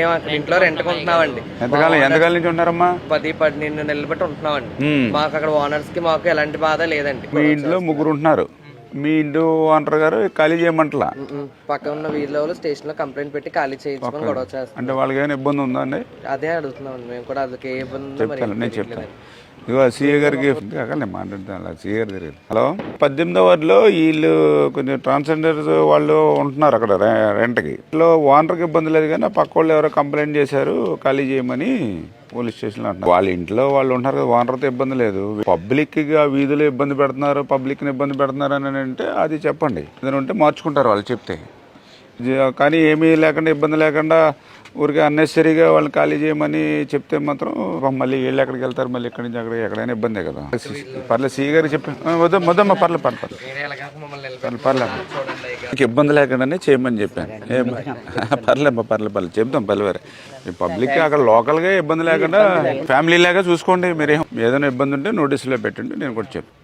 మేము అక్కడ ఇంట్లో రెంట్కుంటున్నామండి. ఎంతకాలం నుంచి ఉన్నారమ్మా? 10-12 నెలలు బట్టి ఉంటున్నామండి. మాకు అక్కడ ఓనర్స్ కి మాకు ఎలాంటి బాధ లేదండి. మీ ఇంట్లో ముగ్గురు ఉంటున్నారు, మీ ఇంటి ఓనర్ గారు ఖాళీ చేయమంటలా? పక్కన ఉన్న వీధిలో స్టేషన్ లో కంప్లైంట్ పెట్టి ఖాళీ చేయించుకొని గొడవ చేస్తాం. అంటే వాళ్ళకి ఏమైనా ఇబ్బంది ఉందా అండి? అదే అడుగుతున్నామండి మేము కూడా. అది ఏ ఇబ్బంది ఉందో మరి నేను చెప్తాను. ఇదిగో సీఏ గారికి నేను మాట్లాడుతాను. సీఏ గారి దగ్గర. హలో, 18వ వార్డులో వీళ్ళు కొంచెం ట్రాన్స్జెండర్స్ వాళ్ళు ఉంటున్నారు అక్కడ రెంట్కి. ఇంట్లో ఓనర్కి ఇబ్బంది లేదు కానీ పక్క వాళ్ళు ఎవరో కంప్లైంట్ చేశారు ఖాళీ చేయమని పోలీస్ స్టేషన్లో అంటున్నారు. వాళ్ళ ఇంట్లో వాళ్ళు ఉంటున్నారు కదా, ఓనర్తో ఇబ్బంది లేదు. పబ్లిక్ గా వీధులు ఇబ్బంది పెడుతున్నారు, పబ్లిక్ని ఇబ్బంది పెడుతున్నారు అని అంటే అది చెప్పండి. ఏదైనా ఉంటే మార్చుకుంటారు వాళ్ళు చెప్తే. కానీ ఏమీ లేకుండా ఇబ్బంది లేకుండా ఊరికే అన్నెసరీగా వాళ్ళని ఖాళీ చేయమని చెప్తే మాత్రం మళ్ళీ వీళ్ళు ఎక్కడికి వెళ్తారు, మళ్ళీ ఇక్కడి నుంచి అక్కడ ఎక్కడైనా ఇబ్బందే కదా. పర్లేదు సీ గారికి చెప్పి వద్దమ్మా పర్లేదు మీకు ఇబ్బంది లేకుండానే చేయమని చెప్పాను. పర్లేదు చెప్తాం. పర్లేదు పబ్లిక్ అక్కడ లోకల్గా ఇబ్బంది లేకుండా ఫ్యామిలీ లాగా చూసుకోండి. మీరేం ఏదైనా ఇబ్బంది ఉంటే నోటీసులో పెట్టండి, నేను కూడా చెప్తాను.